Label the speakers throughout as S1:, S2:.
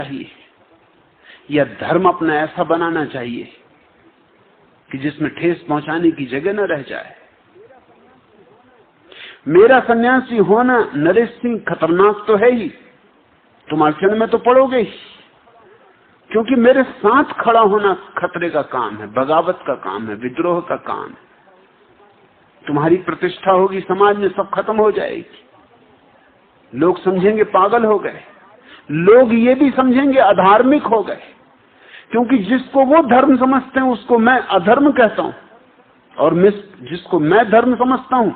S1: चाहिए, या धर्म अपना ऐसा बनाना चाहिए कि जिसमें ठेस पहुंचाने की जगह न रह जाए। मेरा सन्यासी होना नरेश सिंह खतरनाक तो है ही, तुम अड़चन में तो पड़ोगे ही, क्योंकि मेरे साथ खड़ा होना खतरे का काम है, बगावत का काम है, विद्रोह का काम है। तुम्हारी प्रतिष्ठा होगी समाज में, सब खत्म हो जाएगी। लोग समझेंगे पागल हो गए, लोग ये भी समझेंगे अधार्मिक हो गए, क्योंकि जिसको वो धर्म समझते हैं उसको मैं अधर्म कहता हूं, और जिसको मैं धर्म समझता हूं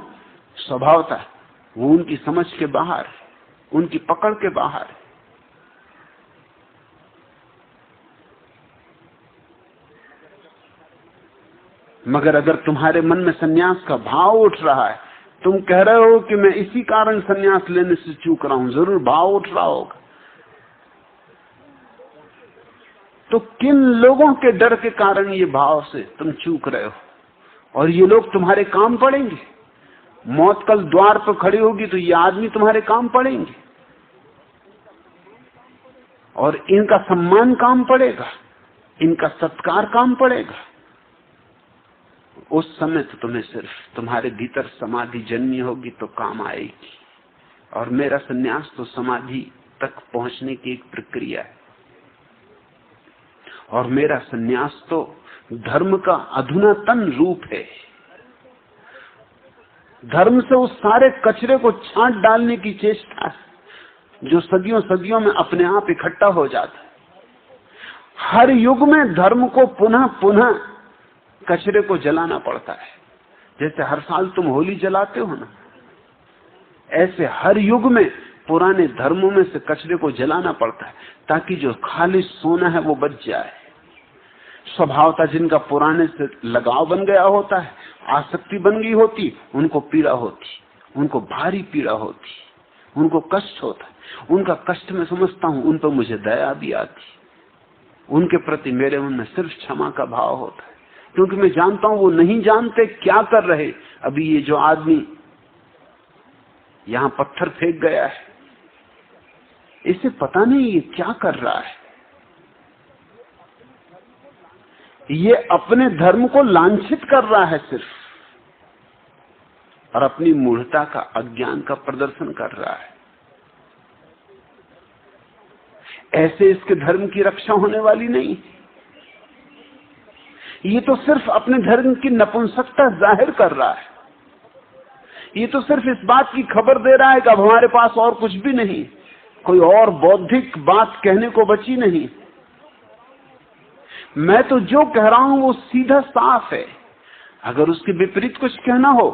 S1: स्वभावतः वो उनकी समझ के बाहर, उनकी पकड़ के बाहर है। मगर अगर तुम्हारे मन में सन्यास का भाव उठ रहा है, तुम कह रहे हो कि मैं इसी कारण सन्यास लेने से चूक रहा हूं, जरूर भाव उठ रहा होगा, तो किन लोगों के डर के कारण ये भाव से तुम चूक रहे हो? और ये लोग तुम्हारे काम पड़ेंगे। मौत कल द्वार पर खड़ी होगी तो ये आदमी तुम्हारे काम पड़ेंगे, और इनका सम्मान काम पड़ेगा, इनका सत्कार काम पड़ेगा। उस समय तो तुम्हें सिर्फ तुम्हारे भीतर समाधि जन्मी होगी तो काम आएगी। और मेरा सन्यास तो समाधि तक पहुंचने की एक प्रक्रिया है, और मेरा सन्यास तो धर्म का अधुनातन रूप है। धर्म से उस सारे कचरे को छांट डालने की चेष्टा है जो सदियों सदियों में अपने आप इकट्ठा हो जाता है। हर युग में धर्म को पुनः पुनः कचरे को जलाना पड़ता है। जैसे हर साल तुम होली जलाते हो ना, ऐसे हर युग में पुराने धर्मों में से कचरे को जलाना पड़ता है, ताकि जो खालिश सोना है वो बच जाए। स्वभावता जिनका पुराने से लगाव बन गया होता है, आसक्ति बन गई होती, उनको पीड़ा होती, उनको भारी पीड़ा होती, उनको कष्ट होता है। उनका कष्ट मैं समझता हूं, उन पर मुझे दया भी आती, उनके प्रति मेरे मन में सिर्फ क्षमा का भाव होता है, क्योंकि मैं जानता हूं वो नहीं जानते क्या कर रहे। अभी ये जो आदमी यहां पत्थर फेंक गया है, इसे पता नहीं ये क्या कर रहा है। ये अपने धर्म को लांछित कर रहा है सिर्फ, और अपनी मूढ़ता का, अज्ञान का प्रदर्शन कर रहा है। ऐसे इसके धर्म की रक्षा होने वाली नहीं। ये तो सिर्फ अपने धर्म की नपुंसकता जाहिर कर रहा है। ये तो सिर्फ इस बात की खबर दे रहा है कि अब हमारे पास और कुछ भी नहीं, कोई और बौद्धिक बात कहने को बची नहीं। मैं तो जो कह रहा हूं वो सीधा साफ है। अगर उसके विपरीत कुछ कहना हो,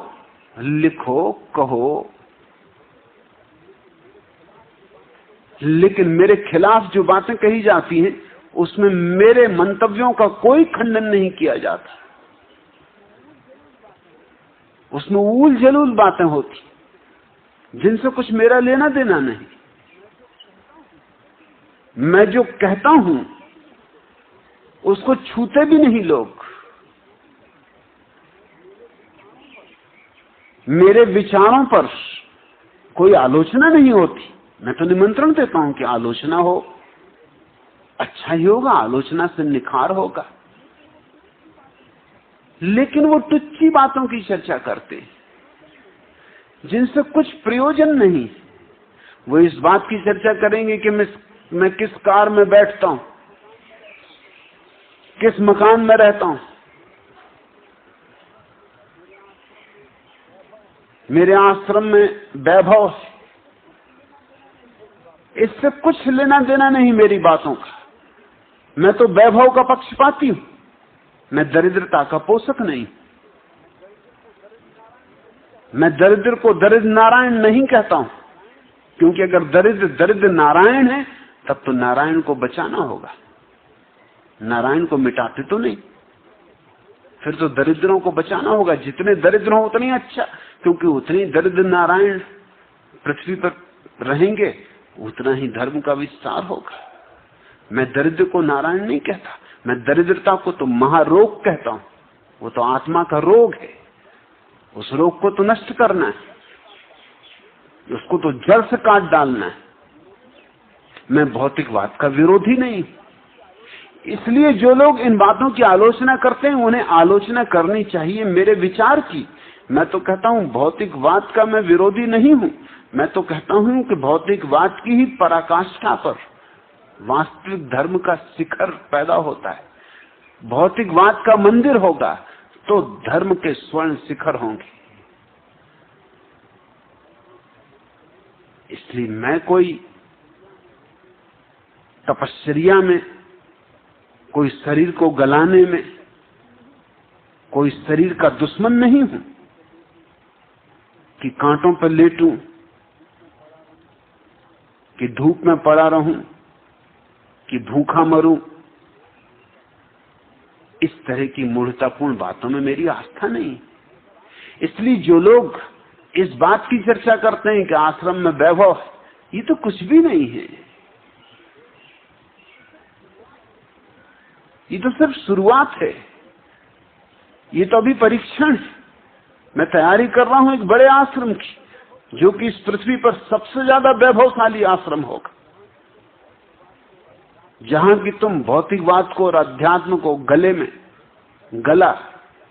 S1: लिखो, कहो, लेकिन मेरे खिलाफ जो बातें कही जाती हैं उसमें मेरे मंतव्यों का कोई खंडन नहीं किया जाता। उसमें ऊल जलूल बातें होती जिनसे कुछ मेरा लेना देना नहीं। मैं जो कहता हूं उसको छूते भी नहीं लोग। मेरे विचारों पर कोई आलोचना नहीं होती। मैं तो निमंत्रण देता हूं कि आलोचना हो, अच्छा ही होगा, आलोचना से निखार होगा। लेकिन वो तुच्छी बातों की चर्चा करते हैं जिनसे कुछ प्रयोजन नहीं। वो इस बात की चर्चा करेंगे कि मैं किस कार में बैठता हूं, किस मकान में रहता हूं, मेरे आश्रम में वैभव है। इससे कुछ लेना देना नहीं मेरी बातों का। मैं तो वैभव का पक्षपाती हूं, मैं दरिद्रता का पोषक नहीं। मैं दरिद्र को दरिद्र नारायण नहीं कहता हूं, क्योंकि अगर दरिद्र नारायण है तब तो नारायण को बचाना होगा। नारायण को मिटाते तो नहीं, फिर तो दरिद्रों को बचाना होगा। जितने दरिद्र हो उतने अच्छा, क्योंकि उतने दरिद्र नारायण पृथ्वी पर रहेंगे उतना ही धर्म का विस्तार होगा। मैं दरिद्र को नारायण नहीं कहता, मैं दरिद्रता को तो महारोग कहता हूं। वो तो आत्मा का रोग है, उस रोग को तो नष्ट करना है, उसको तो जड़ से काट डालना है। मैं भौतिकवाद का विरोधी नहीं। इसलिए जो लोग इन बातों की आलोचना करते हैं उन्हें आलोचना करनी चाहिए मेरे विचार की। मैं तो कहता हूं भौतिकवाद का मैं विरोधी नहीं हूं। मैं तो कहता हूं कि भौतिकवाद की ही पराकाष्ठा पर वास्तविक धर्म का शिखर पैदा होता है। भौतिकवाद का मंदिर होगा तो धर्म के स्वर्ण शिखर होंगे। इसलिए मैं कोई तपस्या में, कोई शरीर को गलाने में, कोई शरीर का दुश्मन नहीं हूं कि कांटों पर लेटूं, कि धूप में पड़ा रहूं, कि भूखा मरूं। इस तरह की मूढ़तापूर्ण बातों में मेरी आस्था नहीं। इसलिए जो लोग इस बात की चर्चा करते हैं कि आश्रम में वैभव, ये तो कुछ भी नहीं है। ये तो सिर्फ शुरुआत है, ये तो अभी परीक्षण है। मैं तैयारी कर रहा हूं एक बड़े आश्रम की, जो कि इस पृथ्वी पर सबसे ज्यादा वैभवशाली आश्रम होगा, जहां की तुम भौतिकवाद को और अध्यात्म को गले में गला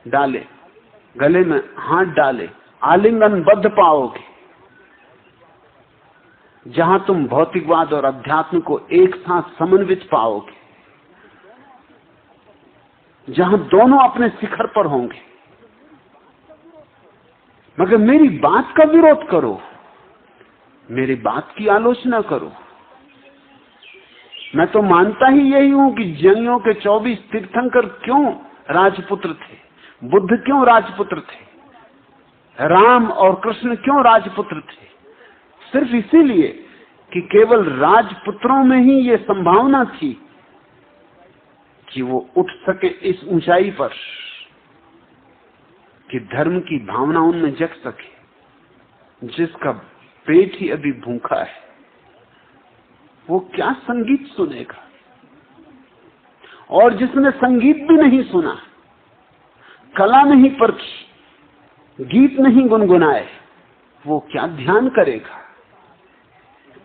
S1: डाले, गले में हाथ डाले, आलिंगनबद्ध पाओगे। जहां तुम भौतिकवाद और अध्यात्म को एक साथ समन्वित पाओगे, जहां दोनों अपने शिखर पर होंगे। मगर मेरी बात का विरोध करो, मेरी बात की आलोचना करो। मैं तो मानता ही यही हूं कि जैनियों के 24 तीर्थंकर क्यों राजपुत्र थे, बुद्ध क्यों राजपुत्र थे, राम और कृष्ण क्यों राजपुत्र थे। सिर्फ इसीलिए कि केवल राजपुत्रों में ही ये संभावना थी कि वो उठ सके इस ऊंचाई पर, कि धर्म की भावना उनमें जग सके। जिसका पेट ही अभी भूखा है वो क्या संगीत सुनेगा, और जिसने संगीत भी नहीं सुना, कला नहीं परखी, गीत नहीं गुनगुनाए, वो क्या ध्यान करेगा।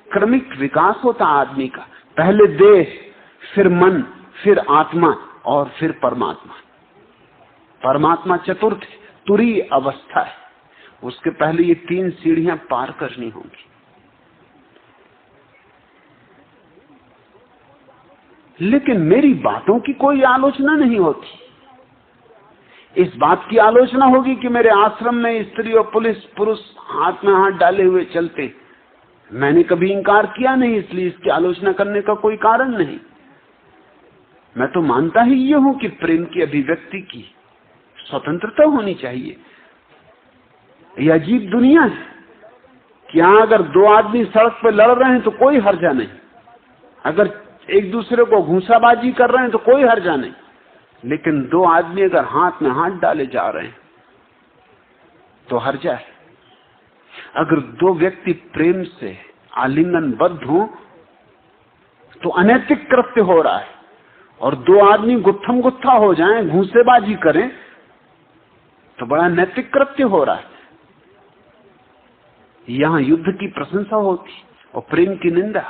S1: क्रमिक विकास होता आदमी का, पहले देह, फिर मन, फिर आत्मा और फिर परमात्मा। परमात्मा चतुर्थ है, तुरीय अवस्था है। उसके पहले ये 3 सीढ़ियां पार करनी होंगी। लेकिन मेरी बातों की कोई आलोचना नहीं होती। इस बात की आलोचना होगी कि मेरे आश्रम में स्त्री और पुरुष हाथ में हाथ डाले हुए चलते। मैंने कभी इंकार किया नहीं, इसलिए इसकी आलोचना करने का कोई कारण नहीं। मैं तो मानता ही ये हूं कि प्रेम की अभिव्यक्ति की स्वतंत्रता होनी चाहिए। यह अजीब दुनिया है कि यहां अगर 2 आदमी सड़क पर लड़ रहे हैं तो कोई हर्जा नहीं, अगर एक दूसरे को घूंसाबाजी कर रहे हैं तो कोई हर्जा नहीं, लेकिन 2 आदमी अगर हाथ में हाथ डाले जा रहे हैं तो हर्जा है। अगर 2 व्यक्ति प्रेम से आलिंगनबद्ध हो तो अनैतिक कृत्य हो रहा है, और 2 आदमी गुत्थम गुत्था हो जाएं, घूंसेबाजी करें तो बड़ा नैतिक कृत्य हो रहा है। यहां युद्ध की प्रशंसा होती और प्रेम की निंदा।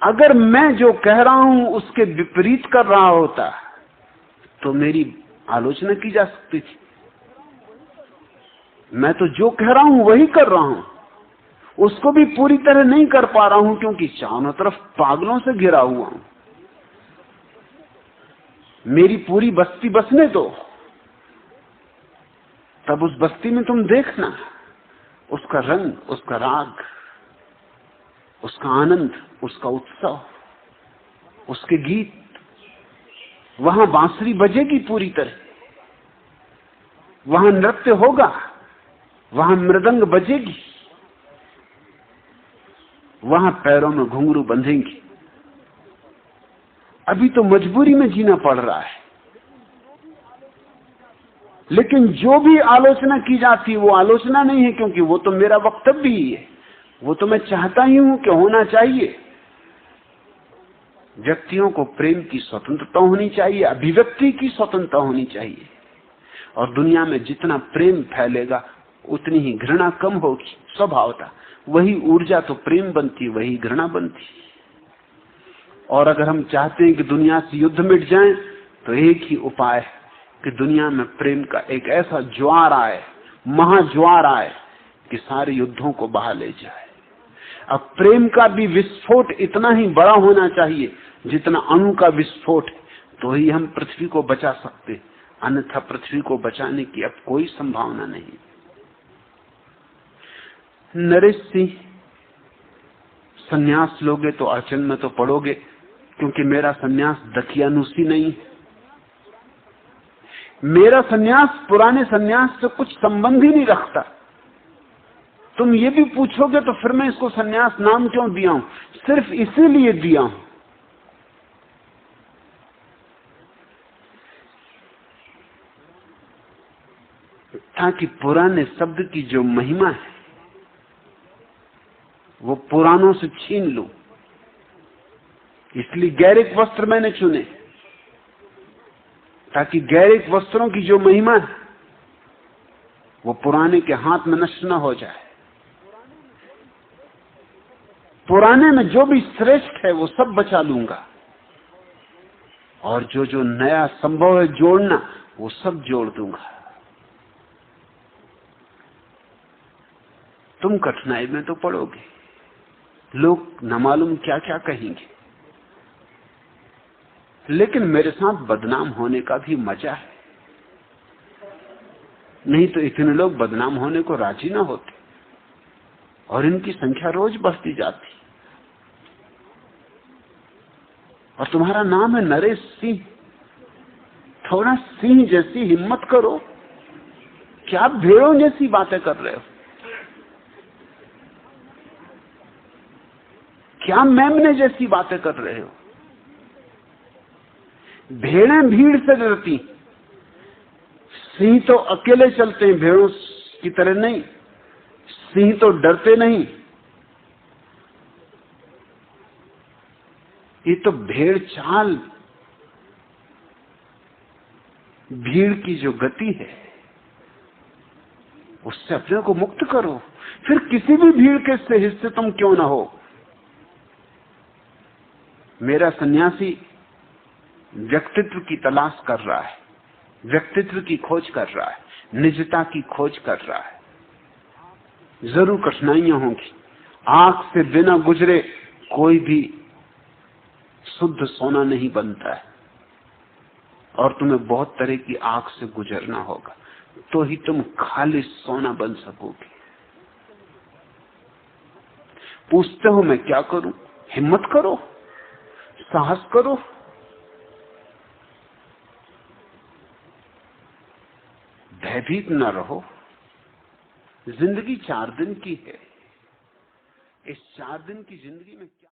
S1: अगर मैं जो कह रहा हूं उसके विपरीत कर रहा होता तो मेरी आलोचना की जा सकती थी। मैं तो जो कह रहा हूं वही कर रहा हूं, उसको भी पूरी तरह नहीं कर पा रहा हूं क्योंकि चारों तरफ पागलों से घिरा हुआ हूं। मेरी पूरी बस्ती बसने दो, तब उस बस्ती में तुम देखना उसका रंग, उसका राग, उसका आनंद, उसका उत्सव, उसके गीत। वहां बांसुरी बजेगी पूरी तरह, वहां नृत्य होगा, वहां मृदंग बजेगी, वहां पैरों में घुंघरू बंधेंगी। अभी तो मजबूरी में जीना पड़ रहा है, लेकिन जो भी आलोचना की जाती है वो आलोचना नहीं है, क्योंकि वो तो मेरा वक्तव्य ही है, वो तो मैं चाहता ही हूं कि होना चाहिए। व्यक्तियों को प्रेम की स्वतंत्रता होनी चाहिए, अभिव्यक्ति की स्वतंत्रता होनी चाहिए, और दुनिया में जितना प्रेम फैलेगा उतनी ही घृणा कम होगी स्वभावता। वही ऊर्जा तो प्रेम बनती, वही घृणा बनती। और अगर हम चाहते हैं कि दुनिया से युद्ध मिट जाए तो एक ही उपाय है कि दुनिया में प्रेम का एक ऐसा ज्वार आए, महाज्वार आए कि सारे युद्धों को बहा ले जाए। अब प्रेम का भी विस्फोट इतना ही बड़ा होना चाहिए जितना अणु का विस्फोट है, तो ही हम पृथ्वी को बचा सकते, अन्यथा पृथ्वी को बचाने की अब कोई संभावना नहीं। नरेश सिंह, सन्यास लोगे तो अड़चन में तो पड़ोगे, क्योंकि मेरा सन्यास दकियानुसी नहीं है। मेरा सन्यास पुराने सन्यास से कुछ संबंध ही नहीं रखता। तुम ये भी पूछोगे तो फिर मैं इसको सन्यास नाम क्यों दिया हूं? सिर्फ इसीलिए दिया हूं ताकि पुराने शब्द की जो महिमा है वो पुरानों से छीन लूं। इसलिए गैरिक वस्त्र मैंने चुने, ताकि गैरिक वस्त्रों की जो महिमा है वो पुराने के हाथ में नष्ट न हो जाए। पुराने में जो भी श्रेष्ठ है वो सब बचा लूंगा, और जो जो नया संभव है जोड़ना वो सब जोड़ दूंगा। तुम कठिनाई में तो पड़ोगे, लोग न मालूम क्या क्या कहेंगे, लेकिन मेरे साथ बदनाम होने का भी मजा है। नहीं तो इतने लोग बदनाम होने को राजी ना होते, और इनकी संख्या रोज बढ़ती जाती। और तुम्हारा नाम है नरेश सिंह, थोड़ा सिंह जैसी हिम्मत करो। क्या भेड़ों जैसी बातें कर रहे हो? क्या मेमने जैसी बातें कर रहे हो? भेड़ें भीड़ से डरती, सिंह तो अकेले चलते हैं, भेड़ों की तरह नहीं। सिंह तो डरते नहीं, ये तो भेड़ चाल, भीड़ की जो गति है उससे अपने को मुक्त करो। फिर किसी भी भीड़ के से हिस्से तुम क्यों ना हो। मेरा सन्यासी व्यक्तित्व की तलाश कर रहा है, व्यक्तित्व की खोज कर रहा है, निजता की खोज कर रहा है। जरूर कठिनाइयां होंगी, आंख से बिना गुजरे कोई भी शुद्ध सोना नहीं बनता है, और तुम्हें बहुत तरह की आंख से गुजरना होगा, तो ही तुम खालिश सोना बन सकोगे। पूछते हो मैं क्या करूं? हिम्मत करो, साहस करो। भयभीत न रहो। जिंदगी 4 दिन की है, इस 4 दिन की जिंदगी में क्या